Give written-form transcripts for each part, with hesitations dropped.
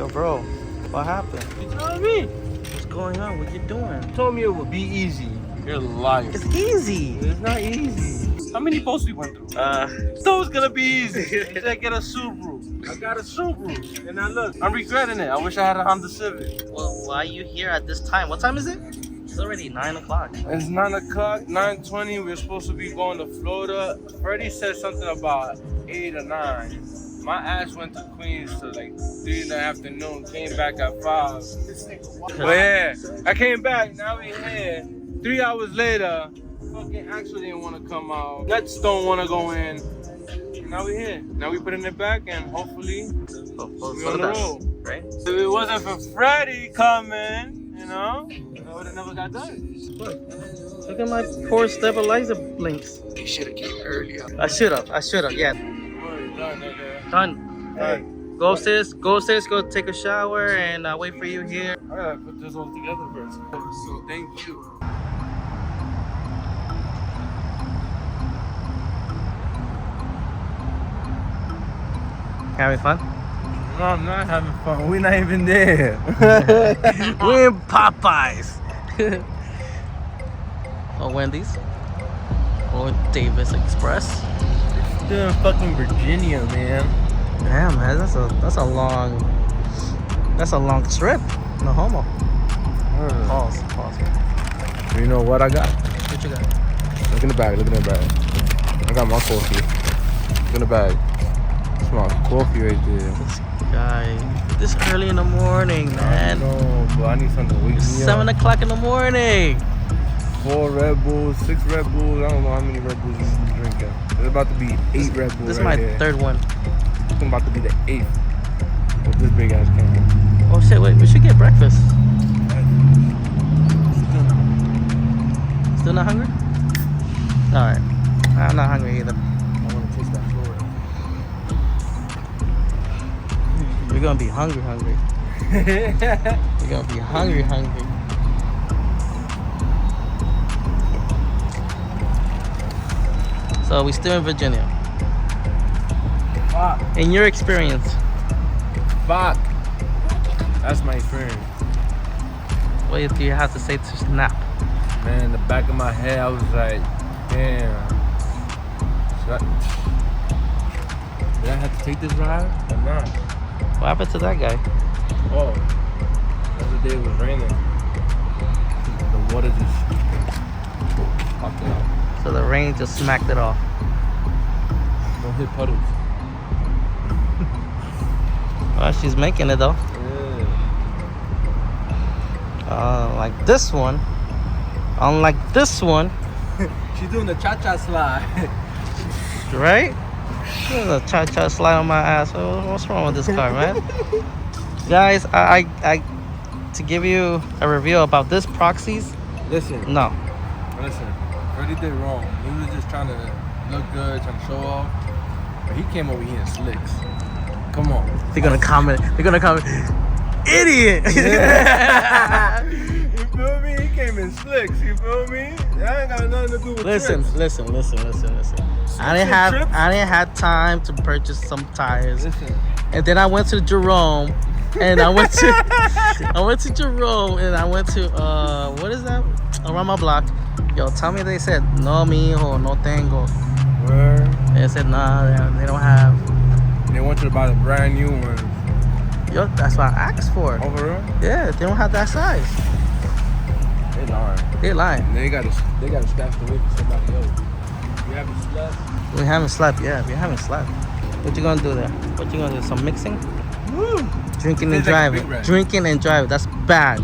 bro, what happened? You telling me? What's going on? What you doing? You told me it would be easy. You're lying. It's easy. It's not easy. How many posts we went through? Thought it was gonna be easy. You said get a Subaru. I got a Subaru. And now look, I'm regretting it. I wish I had a Honda Civic. Well, why are you here at this time? What time is it? It's already 9 o'clock. It's 9 o'clock, 9:20. We're supposed to be going to Florida. Freddie said something about 8 or 9. My ass went to Queens to like 3 in the afternoon, came back at 5. But yeah, I came back, now we here. 3 hours later, fucking Axel didn't want to come out. Nets don't want to go in. Now we here. Now we putting it back and hopefully we on the road. Right? If it wasn't for Freddie coming, you know, I would have never got done. Look at my poor stabilizer blinks. You should have came earlier. I should have, yeah. Done, nigga. Done. Hey. Go upstairs, go take a shower, and I'll wait for you here. I gotta put this all together first. So thank you. Having fun? No, I'm not having fun. We're not even there. We're in Popeyes. Or Wendy's. Or Davis Express. Still in fucking Virginia, man. Damn, man, that's a long trip. No homo. Pause. You know what I got? What you got? Look in the bag. I got my coffee. Look in the bag. It's my coffee right there. This guy, this early in the morning, man. No, but I need something to wake me up. 7 o'clock in the morning. 4 Red Bulls, 6 Red Bulls. I don't know how many Red Bulls you're drinking. It's about to be 8 Red Bulls. This is my third one. It's about to be the 8th with this big ass can. Oh shit, wait, we should get breakfast. Still not hungry? Alright. I'm not hungry either. I want to taste that Florida. You're gonna be hungry. You're gonna be hungry. So we still in Virginia. Fuck. In your experience, Fuck. That's my experience. what do you have to say to Snap? Man, in the back of my head, I was like, damn. Did I have to take this ride or not? What happened to that guy? Oh, the other day it was raining. The water just popped it out. So the rain just smacked it off. Don't hit puddles. Well, she's making it though. Yeah. Like this one. Unlike this one, She's doing the cha-cha slide. right? There's a cha-cha slide on my ass. What's wrong with this car, man? Guys, I to give you a review about this Proxies. Listen. No. Listen. Freddie did wrong. He was just trying to look good, trying to show off. But he came over here in slicks. Come on. They're gonna comment. Idiot. You feel me? He came in slicks. You feel me? That ain't got nothing to do with Listen. I didn't have time to purchase some tires. Listen. And then I went to Jerome, and I went to Jerome, and I went to what is that? Around my block. Yo, tell me they said no mijo, no tengo. Where? They said nah, they don't have. They want you to buy the brand new ones. Yo, that's what I asked for. Over there? Yeah, they don't have that size. They lying. They lying. They got to stash the weight for somebody else. You haven't slept? We haven't slept. Yeah, we haven't slept. What you gonna do there? What you gonna do? Some mixing? Woo! Drinking and Tastes like a driving. Big Red. Drinking and driving. That's bad.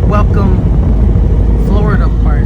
Welcome Florida part.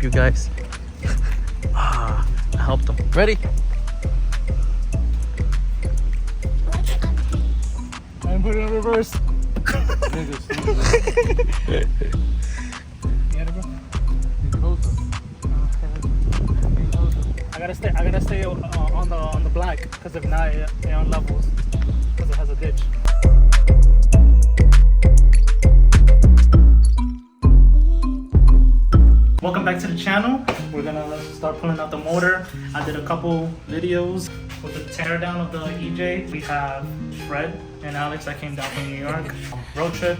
help you guys. I helped them. Ready? And put it in reverse. I gotta stay on the black, because if not, it on levels, because it has a ditch. Welcome back to the channel. We're gonna start pulling out the motor. I did a couple videos with the teardown of the EJ. We have Fred and Alex that came down from New York. Road trip.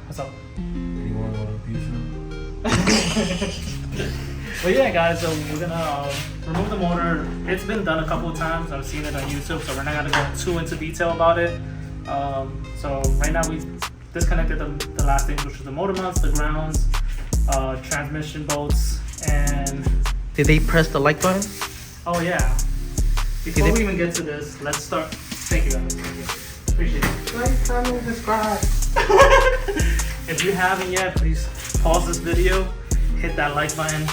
What's up? You want to order pizza? But yeah, guys, so we're gonna remove the motor. It's been done a couple of times. I've seen it on YouTube, so we're not gonna go too into detail about it. So right now we disconnected the last thing, which was the motor mounts, the grounds, transmission bolts, and Did they press the like button? oh yeah. Before we even get to this, let's start. Thank you, guys. Thank you. Appreciate it. Like, comment, subscribe. If you haven't yet, please pause this video, hit that like button,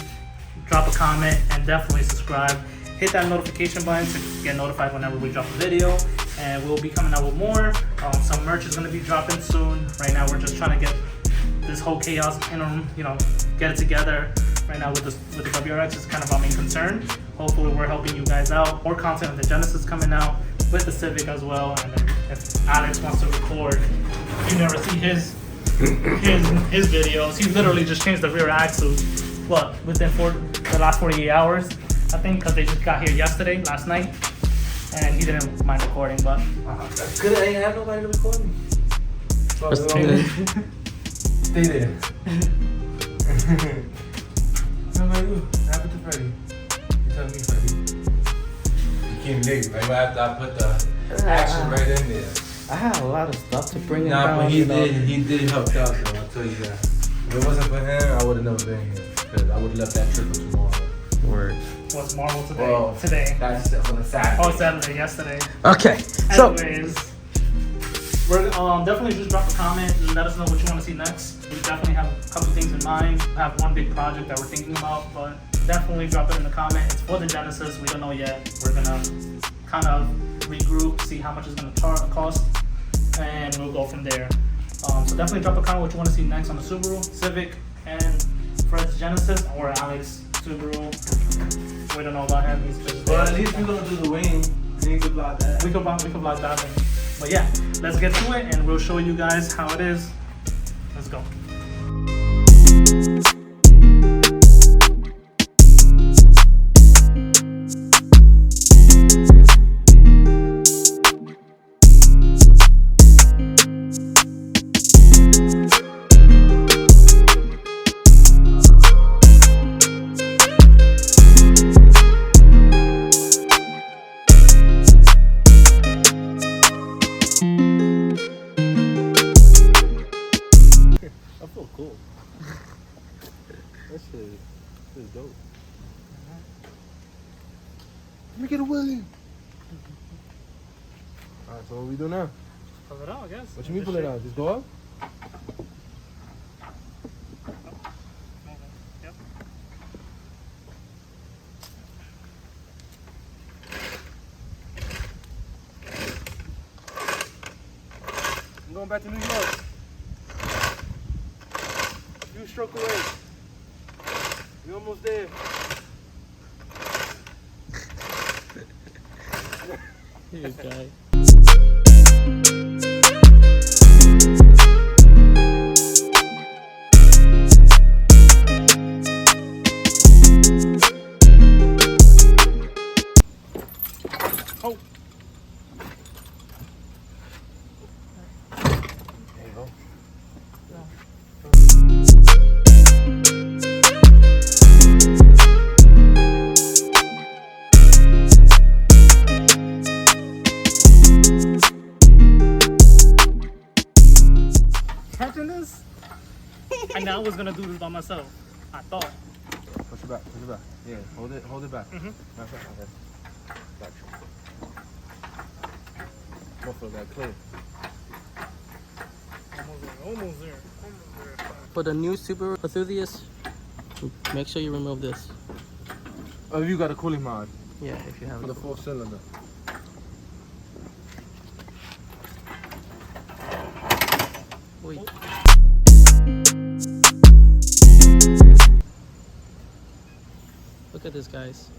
drop a comment, and definitely subscribe. Hit that notification button to get notified whenever we drop a video, and we'll be coming out with more. Some merch is going to be dropping soon. Right now we're just trying to get this whole chaos get it together. Right now with the WRX is kind of our main concern. Hopefully we're helping you guys out. More content with the Genesis coming out, with the Civic as well. And then if Alex wants to record, you never see his videos. He literally just changed the rear axle, within the last 48 hours, I think, because they just got here last night, and he didn't mind recording, but That's good. I ain't have nobody to record me. Stay there. How about you? What happened to Freddie? You tell me, Freddie. You came late, right? After I put the action right in there. I had a lot of stuff to bring Nah, down. but he did help out, though. I'll tell you that. If it wasn't for him, I would have never been here. Because I would have left that trip for tomorrow. Word. what's Marvel today? Well, today. That's on the Saturday. Oh, Saturday, yesterday. Okay. So Anyways, we're definitely just drop a comment and let us know what you want to see next. We definitely have a couple things in mind. We have one big project that we're thinking about, but definitely drop it in the comment. It's for the Genesis. We don't know yet. We're gonna kind of regroup, see how much it's gonna cost, and we'll go from there. So definitely drop a comment what you want to see next on the Subaru, Civic, and Fred's Genesis, or Alex Subaru. We don't know about him. He's just. Well, at least we're gonna do the wing. You can block that. We could block that in. But yeah, let's get to it and we'll show you guys how it is. Let's go. Cool. That shit is dope. Let me get a wheelie. Alright, so what we do now? Pull it out, I guess. What you mean pull it out? Just go up? Yep. I'm going back to New York. You stroke away. We almost there. you guy. Oh. There you go. Catching this? I know I was gonna do this by myself. I thought. Push it back, push it back. Yeah, hold it back. Mm-hmm. Okay. Back. Motherfucker got clear. Almost there. For the new Subaru enthusiasts, Make sure you remove this. Oh, you got a cooling mod Yeah, if you have for it. the 4-cylinder. Wait. Look at this, guys.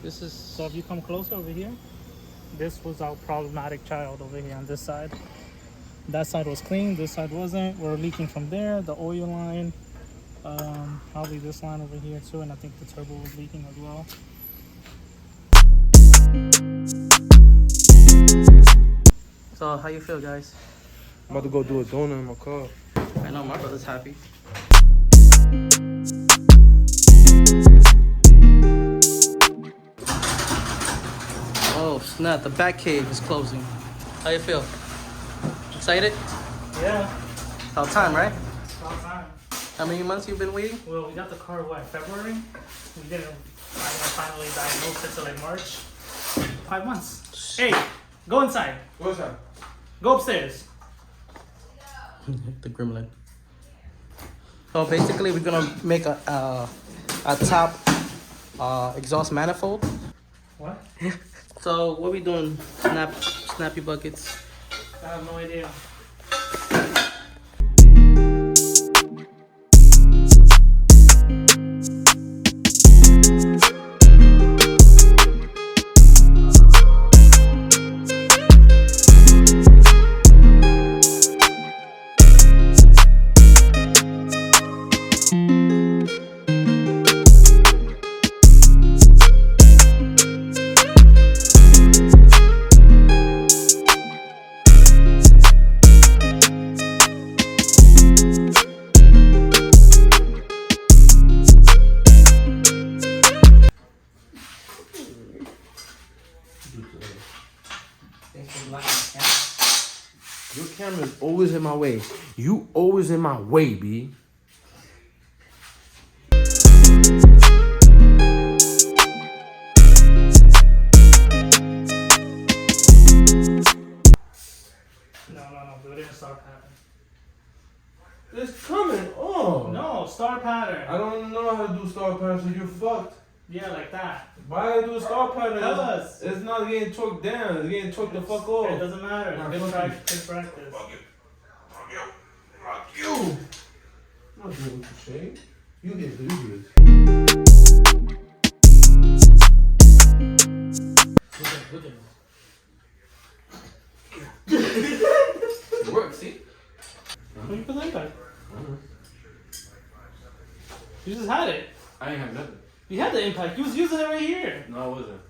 This is So if you come closer over here, this was our problematic child over here on this side. That side was clean, this side wasn't. We're leaking from there, the oil line, probably this line over here too, and I think the turbo was leaking as well. So how you feel, guys? I'm about to go do a donut in my car. I know my brother's happy. Oh snap! The back cave is closing. How you feel? Excited? Yeah, About time, right? it's about time. How many months you been waiting? Well, we got the car, what, February? We didn't finally diagnose it till like March. 5 months. Hey, go inside. What's that? Go upstairs. The gremlin. So basically, we're gonna make a top exhaust manifold. What? So what we doing? Snappy buckets. I have no idea. Your camera's always in my way. You always in my way, B. No, do it in a star pattern. It's coming on. No, star pattern. I don't know how to do star pattern, so you're fucked. Yeah, like that. Why do a star pattern? Cause. It's not getting choked down. It's getting choked the fuck off. It doesn't matter. Nah, Good fuck practice. Fuck you. Fuck you. I'm not doing what you say. You get this. Look at it. It works, see? Where you put that back? You just had it. I ain't have nothing. You had the impact. You was using it right here. No, I wasn't.